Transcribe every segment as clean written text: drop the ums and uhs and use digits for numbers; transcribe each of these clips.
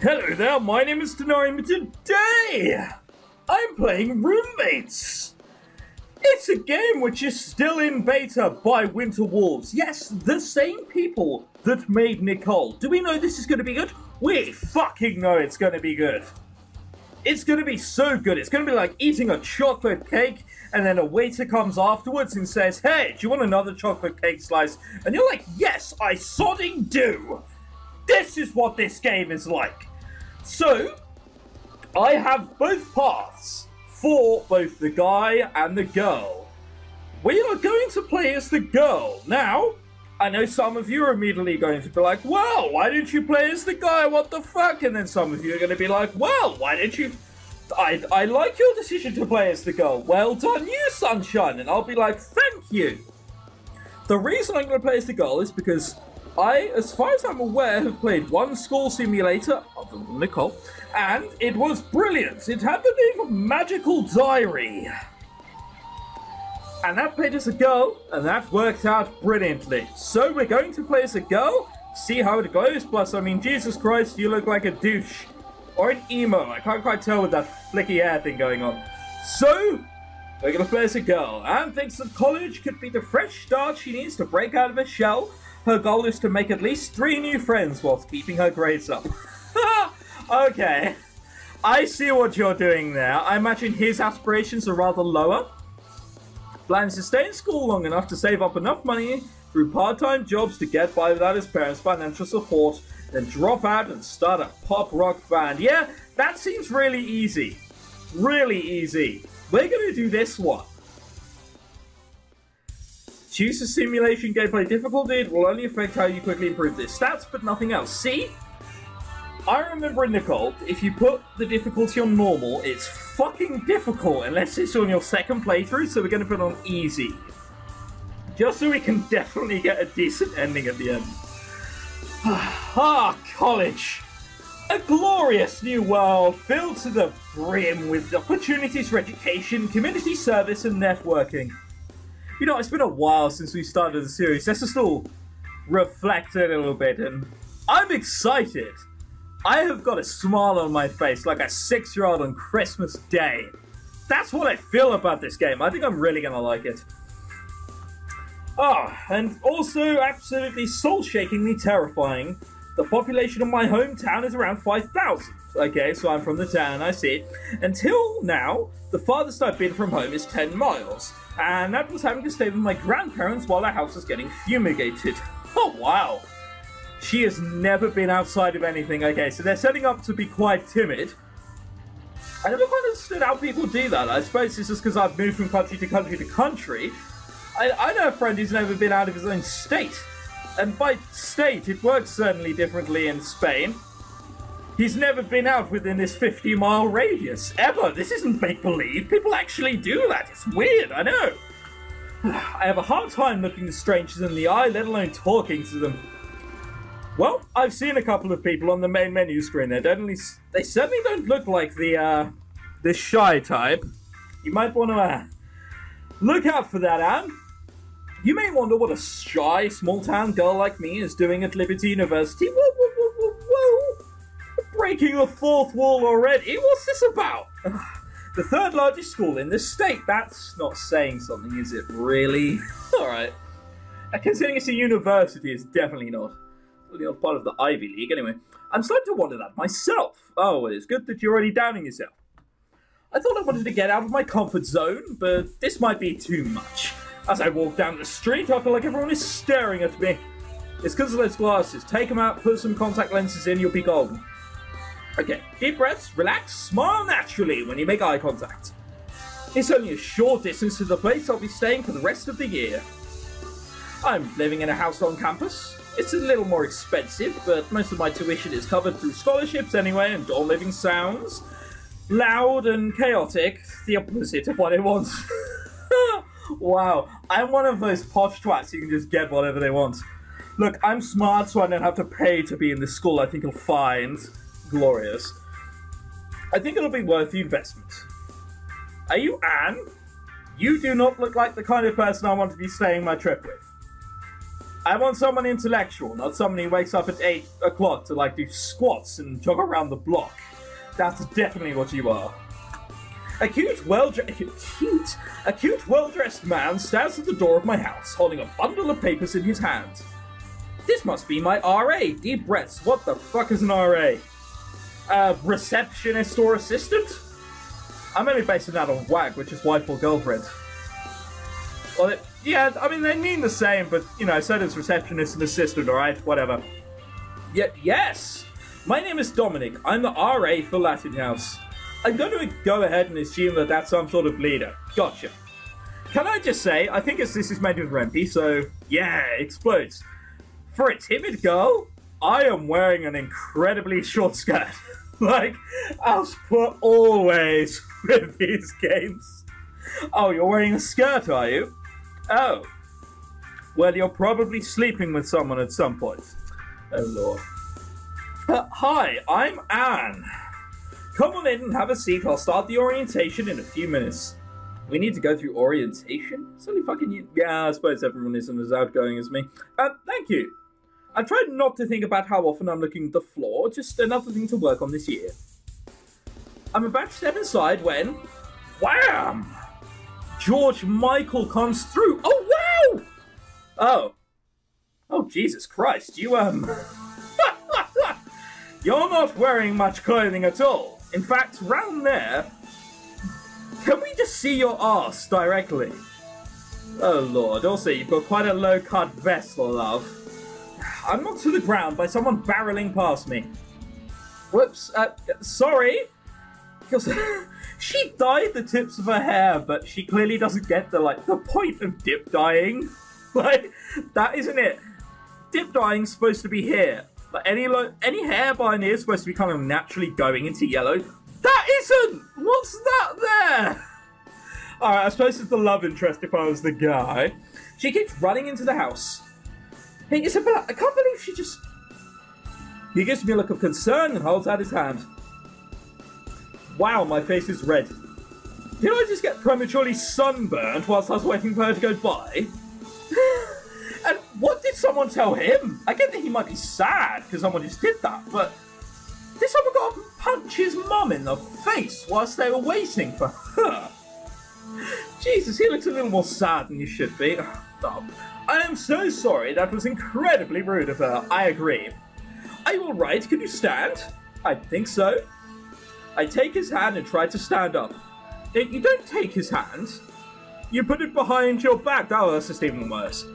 Hello there, my name is Christenarium, and today I'm playing Roommates. It's a game which is still in beta by Winter Wolves. Yes, the same people that made Nicole. Do we know this is going to be good? We fucking know it's going to be good. It's going to be so good. It's going to be like eating a chocolate cake and then a waiter comes afterwards and says, "Hey, do you want another chocolate cake slice?" And you're like, "Yes, I sodding do." This is what this game is like. So, I have both paths for both the guy and the girl. We are going to play as the girl. Now, I know some of you are immediately going to be like, "Well, why didn't you play as the guy? What the fuck?" And then some of you are going to be like, "Well, why didn't you... I like your decision to play as the girl. Well done you, sunshine." And I'll be like, "Thank you." The reason I'm going to play as the girl is because I, as far as I'm aware, have played one school simulator, other than Nicole, and it was brilliant. It had the name of Magical Diary. And that played as a girl, and that worked out brilliantly. So we're going to play as a girl, see how it goes. Plus, I mean, Jesus Christ, you look like a douche. Or an emo. I can't quite tell with that flicky hair thing going on. So, we're going to play as a girl. Anne thinks that college could be the fresh start she needs to break out of her shell. Her goal is to make at least 3 new friends whilst keeping her grades up. Okay. I see what you're doing there. I imagine his aspirations are rather lower. Plans to stay in school long enough to save up enough money through part-time jobs to get by without his parents' financial support, then drop out and start a pop rock band. Yeah, that seems really easy. Really easy. We're going to do this one. Choose a simulation gameplay difficulty. It will only affect how you quickly improve their stats, but nothing else. See? I remember in Nicole, if you put the difficulty on normal, it's fucking difficult unless it's on your second playthrough, so we're going to put it on easy. Just so we can definitely get a decent ending at the end. College. A glorious new world filled to the brim with opportunities for education, community service, and networking. You know, it's been a while since we started the series. Let's just all reflect a little bit, and I'm excited. I have got a smile on my face like a 6-year-old on Christmas Day. That's what I feel about this game. I think I'm really gonna like it. And also absolutely soul-shakingly terrifying. The population of my hometown is around 5,000. Okay, so I'm from the town, I see. Until now, the farthest I've been from home is 10 miles. And that was having to stay with my grandparents while our house was getting fumigated. Oh, wow. She has never been outside of anything. Okay, so they're setting up to be quite timid. I never quite understood how people do that. I suppose it's just because I've moved from country to country to country. I know a friend who's never been out of his own state. And by state, it works certainly differently in Spain. He's never been out within this 50-mile radius, ever. This isn't make-believe. People actually do that. It's weird, I know. I have a hard time looking strangers in the eye, let alone talking to them. Well, I've seen a couple of people on the main menu screen. They certainly don't look like the shy type. You might want to look out for that, Anne. You may wonder what a shy, small-town girl like me is doing at Liberty University. Whoa. Breaking the fourth wall already? What's this about? The 3rd largest school in the state. That's not saying something, is it, really? Alright. Considering it's a university, it's definitely not. Really not part of the Ivy League, anyway. I'm starting to wonder that myself. Oh, it's good that you're already downing yourself. I thought I wanted to get out of my comfort zone, but this might be too much. As I walk down the street, I feel like everyone is staring at me. It's because of those glasses. Take them out, put some contact lenses in, you'll be golden. Okay, deep breaths, relax, smile naturally when you make eye contact. It's only a short distance to the place I'll be staying for the rest of the year. I'm living in a house on campus. It's a little more expensive, but most of my tuition is covered through scholarships anyway, and dorm living sounds loud and chaotic, the opposite of what I want. Wow, I'm one of those posh twats who can just get whatever they want. Look, I'm smart, so I don't have to pay to be in this school I think you'll find glorious. I think it'll be worth the investment. Are you Anne? You do not look like the kind of person I want to be staying my trip with. I want someone intellectual, not someone who wakes up at 8 o'clock to, like, do squats and jog around the block. That's definitely what you are. A cute, well-dressed man stands at the door of my house, holding a bundle of papers in his hand. This must be my RA. Deep breaths. What the fuck is an RA? Receptionist or assistant? I'm only basing that on WAG, which is wife or girlfriend. Well, yeah, I mean, they mean the same, but, you know, so does receptionist and assistant, alright? Whatever. Yes! My name is Dominic. I'm the RA for Latin House. I'm going to go ahead and assume that that's some sort of leader. Gotcha. Can I just say, I think this is made with Rempy, so, yeah, explodes. For a timid girl, I am wearing an incredibly short skirt. Like, as per always with these games. Oh, you're wearing a skirt, are you? Oh. Well, you're probably sleeping with someone at some point. Oh, Lord. Hi, I'm Anne. Come on in and have a seat. I'll start the orientation in a few minutes. We need to go through orientation? It's only fucking you. Yeah, I suppose everyone isn't as outgoing as me. Thank you. I tried not to think about how often I'm looking at the floor, just another thing to work on this year. I'm about to step inside when... Wham! George Michael comes through. Oh, wow! Oh. Oh, Jesus Christ. You, You're not wearing much clothing at all. In fact, round there... Can we just see your arse directly? Oh, Lord. Also, you've got quite a low-cut vest, love. I'm knocked to the ground by someone barreling past me. Whoops, sorry. Because she dyed the tips of her hair, but she clearly doesn't get the point of dip dyeing. Like, that isn't it. Dip dyeing's supposed to be here. Like, any hair by here is supposed to be kind of naturally going into yellow. That isn't! What's that there? Alright, I suppose it's the love interest if I was the guy. She keeps running into the house. Hey, Isabella, I can't believe she just... He gives me a look of concern and holds out his hand. Wow, my face is red. Did I just get prematurely sunburned whilst I was waiting for her to go by? And what did someone tell him? I get that he might be sad because someone just did that, but... Did someone go up and punch his mum in the face whilst they were waiting for her? Jesus, he looks a little more sad than you should be. Oh, I am so sorry, that was incredibly rude of her. I agree. Are you alright? Can you stand? I think so. I take his hand and try to stand up. You don't take his hand. You put it behind your back. Oh, that's just even worse.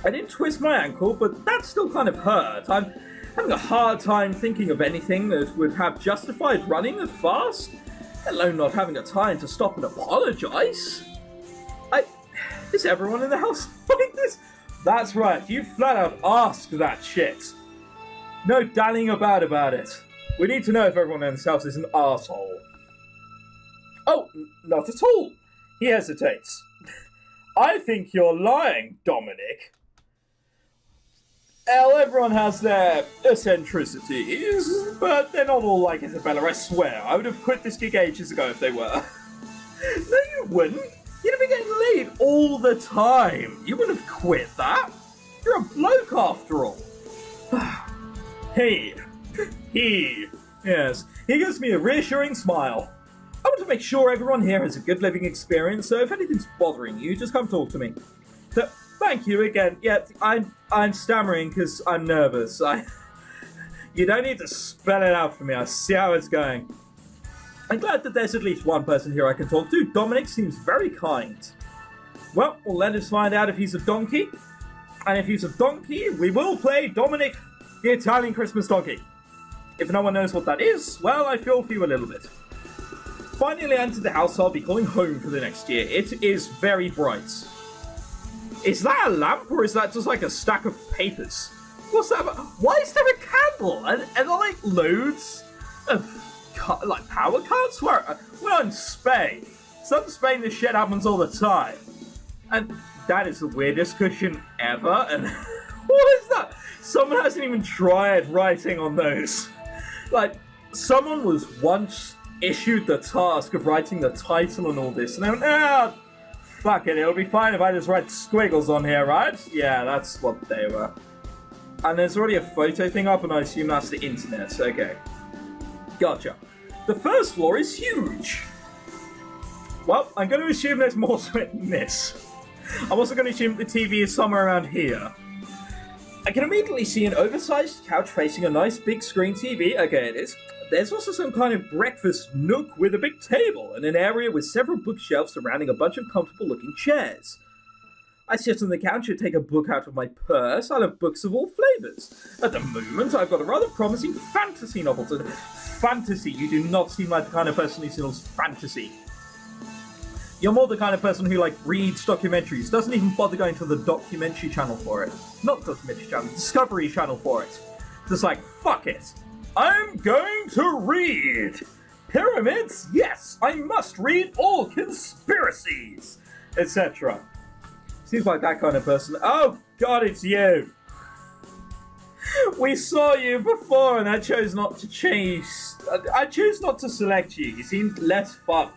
I didn't twist my ankle, but that still kind of hurt. I'm having a hard time thinking of anything that would have justified running that fast, let alone not having the time to stop and apologise. Is everyone in the house like this? That's right, you flat out asked that shit. No dallying about it. We need to know if everyone in this house is an arsehole. Oh, not at all. He hesitates. I think you're lying, Dominic. Well, everyone has their eccentricities, but they're not all like Isabella, I swear. I would have quit this gig ages ago if they were. No, you wouldn't. You'd have been getting laid all the time. You wouldn't have quit that. You're a bloke after all. Yes, he gives me a reassuring smile. I want to make sure everyone here has a good living experience, so if anything's bothering you, just come talk to me. So, thank you again. Yeah, I'm stammering because I'm nervous. You don't need to spell it out for me. I see how it's going. I'm glad that there's at least one person here I can talk to. Dominic seems very kind. Well, let us find out if he's a donkey. And if he's a donkey, we will play Dominic, the Italian Christmas donkey. If no one knows what that is, well, I feel for you a little bit. Finally entered the house I'll be calling home for the next year. It is very bright. Is that a lamp, or is that just like a stack of papers? What's that about? Why is there a candle? And there like loads of like power cuts? We're in Spain. Some Spain, this shit happens all the time. And that is the weirdest cushion ever. And what is that? Someone hasn't even tried writing on those. Like, someone was once issued the task of writing the title and all this, and they went, Fuck it, it'll be fine if I just write squiggles on here, right? Yeah, that's what they were. And there's already a photo thing up, and I assume that's the internet. Okay. Gotcha. The first floor is huge. Well, I'm going to assume there's more to it than this. I'm also going to assume the TV is somewhere around here. I can immediately see an oversized couch facing a nice big screen TV. Okay, it is. There's also some kind of breakfast nook with a big table and an area with several bookshelves surrounding a bunch of comfortable-looking chairs. I sit on the couch and take a book out of my purse. I love books of all flavors. At the moment, I've got a rather promising fantasy novel to... Fantasy? You do not seem like the kind of person who sells fantasy. You're more the kind of person who, like, reads documentaries, doesn't even bother going to the documentary channel for it. Not documentary channel, Discovery channel for it. Just like, fuck it. I'm going to read! Pyramids? Yes, I must read all conspiracies! Etc. Seems like that kind of person. Oh, God, it's you! We saw you before and I chose not to change. I chose not to select you. You seemed less fun.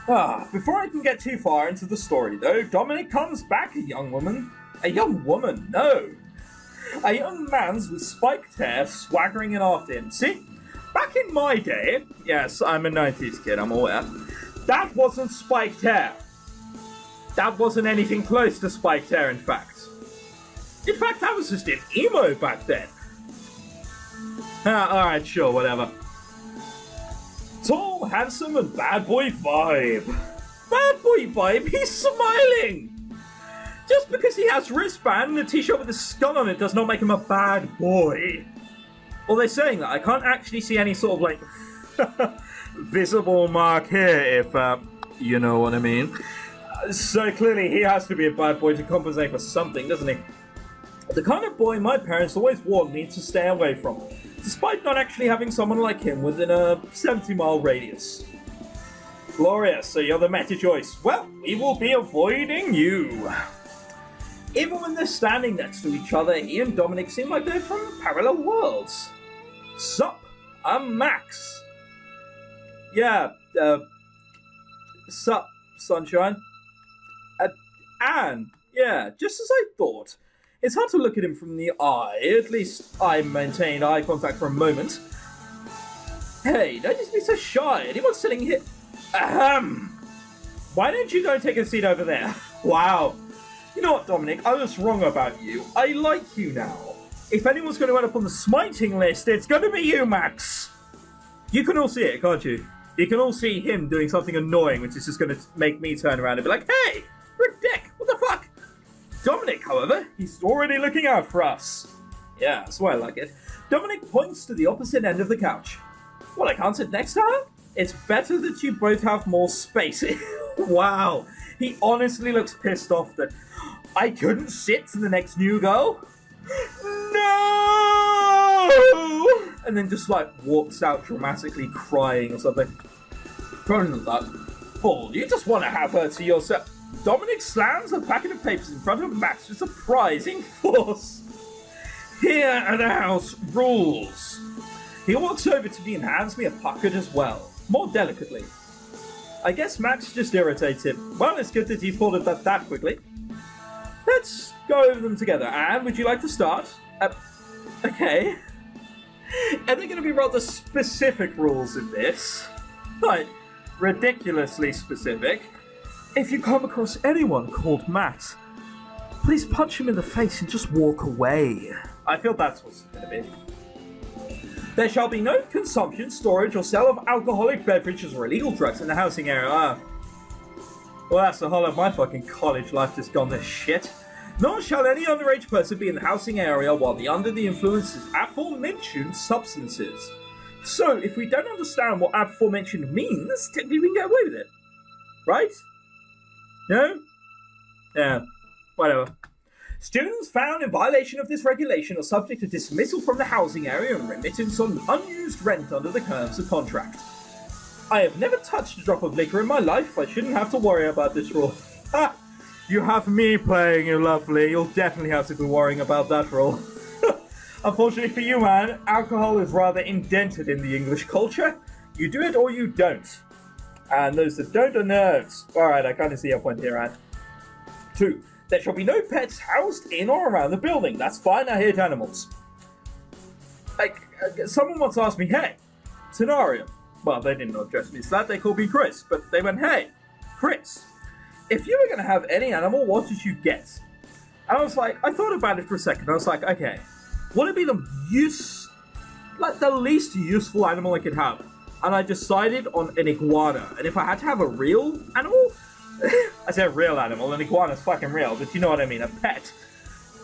Before I can get too far into the story, though, Dominic comes back a young woman. A young woman? No. A young man's with spiked hair swaggering in after him. See, back in my day, yes, I'm a 90s kid, I'm aware, that wasn't spiked hair. That wasn't anything close to spiked hair, in fact. In fact, I was just in emo back then. Alright, sure, whatever. Tall, handsome, and bad boy vibe. Bad boy vibe? He's smiling! Just because he has wristband and a t-shirt with a skull on it does not make him a bad boy. Well, they're saying that. I can't actually see any sort of, like, visible mark here, if, you know what I mean. So clearly he has to be a bad boy to compensate for something, doesn't he? The kind of boy my parents always warned me to stay away from, despite not actually having someone like him within a 70-mile radius. Glorious, so you're the meta choice. Well, we will be avoiding you. Even when they're standing next to each other, he and Dominic seem like they're from parallel worlds. Sup, I'm Max. Yeah, sup, sunshine. And, yeah, just as I thought. It's hard to look at him from the eye. At least I maintained eye contact for a moment. Hey, don't just be so shy. Anyone's sitting here... Ahem. Why don't you go and take a seat over there? Wow. You know what, Dominic? I was wrong about you. I like you now. If anyone's going to end up on the smiting list, it's going to be you, Max. You can all see it, can't you? You can all see him doing something annoying, which is just going to make me turn around and be like, hey, you're a dick. What the fuck? Dominic, however, he's already looking out for us. Yeah, that's why I like it. Dominic points to the opposite end of the couch. Well, I can't sit next to her? It's better that you both have more space. Wow. He honestly looks pissed off that I couldn't sit to the next new girl. No! And then just, like, walks out dramatically crying or something. Probably not that. Fool, you just want to have her to yourself. Dominic slams a packet of papers in front of Max with surprising force. Here at the house, rules. He walks over to me and hands me a packet as well, more delicately. I guess Max just irritates him. Well, it's good that he thought of that quickly. Let's go over them together. Anne, would you like to start? Okay. Are there going to be rather specific rules in this? Like, ridiculously specific. If you come across anyone called Matt, please punch him in the face and just walk away. I feel that's what's going to be. There shall be no consumption, storage, or sale of alcoholic beverages or illegal drugs in the housing area. Well, that's the whole of my fucking college life just gone to shit. Nor shall any underage person be in the housing area while under the influence of aforementioned substances. So, if we don't understand what aforementioned means, technically we can get away with it. Right? No? Yeah. Whatever. Students found in violation of this regulation are subject to dismissal from the housing area and remittance on unused rent under the terms of contract. I have never touched a drop of liquor in my life. I shouldn't have to worry about this rule. Ha! You have me playing you, lovely. You'll definitely have to be worrying about that rule. Unfortunately for you, man, alcohol is rather indented in the English culture. You do it or you don't. And those that don't are nerds. Alright, I kind of see your point here, Anne. 2. There shall be no pets housed in or around the building. That's fine, I hate animals. Like, someone once asked me, hey, Christenarium. Well, they didn't address me as that, they called me Chris. But they went, hey, Chris, if you were going to have any animal, what did you get? And I was like, I thought about it for a second. I was like, okay, would it be the least useful animal I could have? And I decided on an iguana. And if I had to have a real animal, I said real animal, an iguana's fucking real, but you know what I mean, a pet,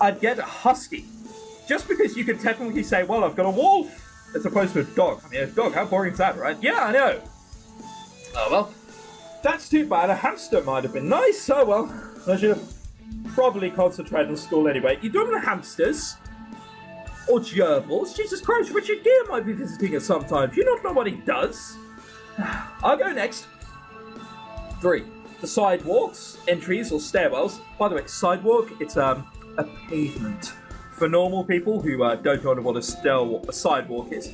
I'd get a husky. Just because you could technically say, well, I've got a wolf, as opposed to a dog. I mean, a dog, how boring is that, right? Yeah, I know. Oh, well, that's too bad. A hamster might have been nice. Oh, well, I should have probably concentrated on school anyway. You don't want hamsters? Or gerbils? Jesus Christ, Richard Gere might be visiting us sometime. Do you not know what he does? I'll go next. 3. The sidewalks, entries, or stairwells. By the way, sidewalk, it's a pavement for normal people who don't know what a sidewalk is.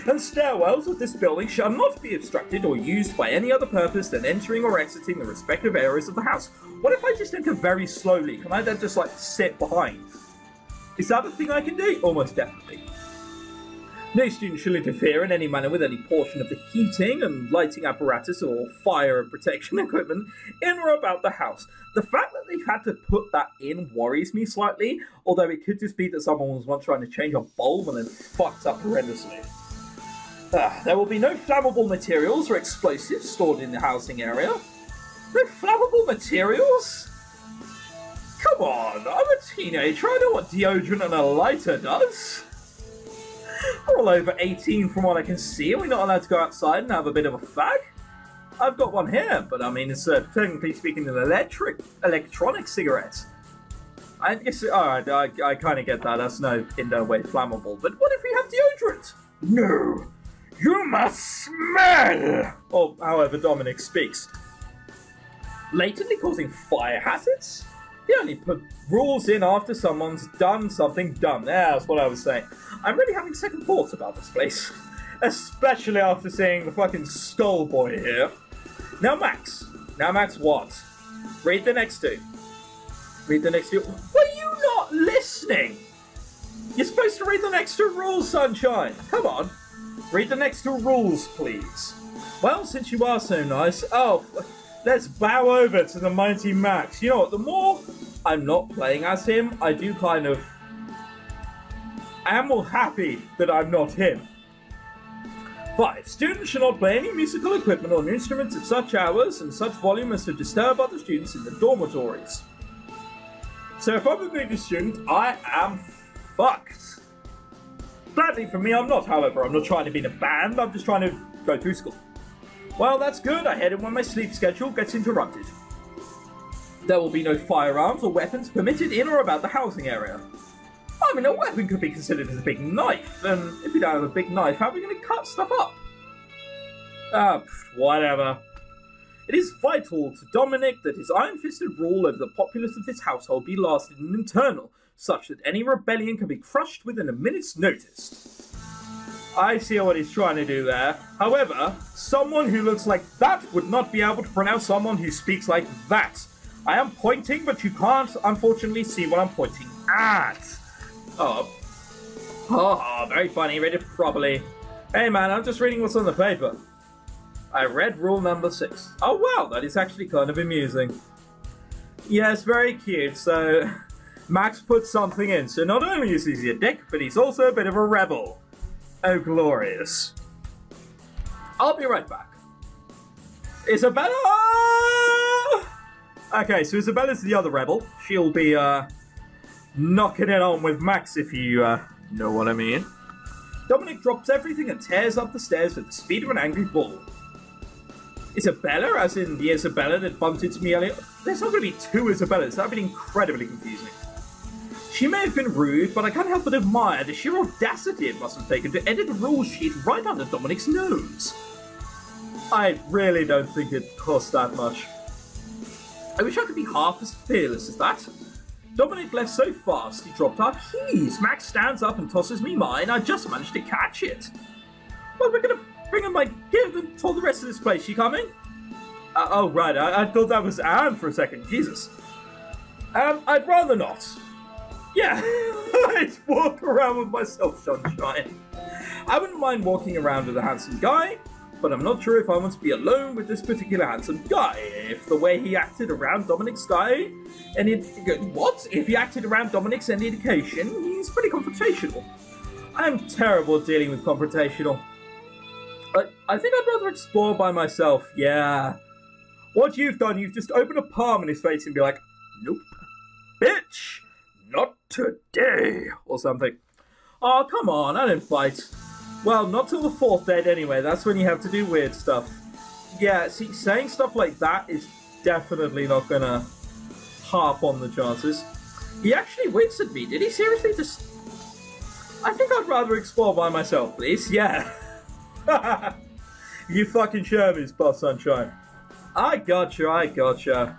And stairwells of this building shall not be obstructed or used by any other purpose than entering or exiting the respective areas of the house. What if I just enter very slowly? Can I then just, like, sit behind? Is that a thing I can do? Almost definitely. No student shall interfere in any manner with any portion of the heating and lighting apparatus or fire and protection equipment in or about the house. The fact that they've had to put that in worries me slightly, although it could just be that someone was once trying to change a bulb and then fucked up horrendously. There will be no flammable materials or explosives stored in the housing area. No flammable materials? Come on, I'm a teenager, I know what deodorant and a lighter does. We're all over 18 from what I can see. Are we not allowed to go outside and have a bit of a fag? I've got one here, but I mean, it's technically speaking an electronic cigarette. I guess, alright, I kind of get that. That's in no way flammable. But what if we have deodorant? No, you must smell! Or however Dominic speaks. Latently causing fire hazards? He only put rules in after someone's done something dumb. Yeah, that's what I was saying. I'm really having second thoughts about this place. Especially after seeing the fucking skull boy here. Now Max. Now Max what? Read the next 2. Read the next 2. Were you not listening? You're supposed to read the next 2 rules, sunshine. Come on. Read the next 2 rules, please. Well, since you are so nice, let's bow over to the mighty Max. You know what, the more I'm not playing as him, I am more happy that I'm not him. 5. Students should not play any musical equipment or instruments at such hours and such volume as to disturb other students in the dormitories. So if I'm a big student, I am fucked. Gladly for me, I'm not, however. I'm not trying to be in a band, I'm just trying to go through school. Well, that's good. I head in when my sleep schedule gets interrupted. There will be no firearms or weapons permitted in or about the housing area. I mean, a weapon could be considered as a big knife, and if we don't have a big knife, how are we going to cut stuff up? Whatever. It is vital to Dominic that his iron-fisted rule over the populace of this household be lasting and internal, such that any rebellion can be crushed within a minute's notice. I see what he's trying to do there. However, someone who looks like that would not be able to pronounce someone who speaks like that. I am pointing, but you can't, unfortunately, see what I'm pointing at. Oh, very funny. Read it properly. Hey, man, I'm just reading what's on the paper. I read rule number 6. Oh, wow, that is actually kind of amusing. Yes, very cute. So, Max put something in. So not only is he a dick, but he's also a bit of a rebel. Oh, glorious. I'll be right back. Isabella! Okay, so Isabella's the other rebel. She'll be, knocking it on with Max, if you, know what I mean. Dominic drops everything and tears up the stairs with the speed of an angry bull. Isabella, as in the Isabella that bumped into me earlier? There's not going to be 2 Isabellas. That would be incredibly confusing. She may have been rude, but I can't help but admire the sheer audacity it must have taken to edit the rule sheet right under Dominic's nose. I really don't think it cost that much. I wish I could be half as fearless as that. Dominic left so fast he dropped our keys. Max stands up and tosses me mine. I just managed to catch it. Well, we're gonna bring him my gift and told the rest of this place. You coming? Oh, right, I thought that was Anne for a second. Jesus. I'd rather not. Yeah, I'd walk around with myself, sunshine. I wouldn't mind walking around with a handsome guy, but I'm not sure if I want to be alone with this particular handsome guy. If the way he acted around Dominic's guy, and if he acted around Dominic's any indication, he's pretty confrontational. I'm terrible at dealing with confrontational. I think I'd rather explore by myself, yeah. What you've done, you've just opened a palm in his face and be like, nope, bitch, not today, or something. Oh, come on, I didn't bite. Well, not till the 4th date anyway, that's when you have to do weird stuff. Yeah, see, saying stuff like that is definitely not gonna harp on the chances. He actually winced at me, did he seriously just... I think I'd rather explore by myself, please, yeah. You fucking show me, Boss Sunshine. I gotcha.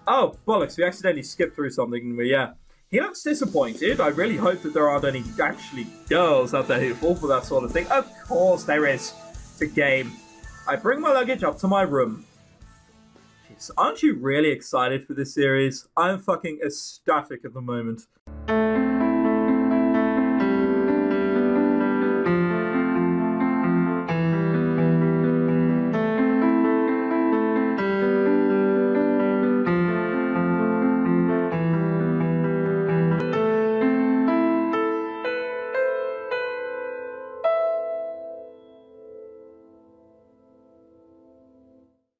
Oh, bollocks, we accidentally skipped through something, but yeah. He looks disappointed. I really hope that there aren't any actually girls out there who fall for that sort of thing. Of course there is. It's a game. I bring my luggage up to my room. Jeez, aren't you really excited for this series? I'm fucking ecstatic at the moment.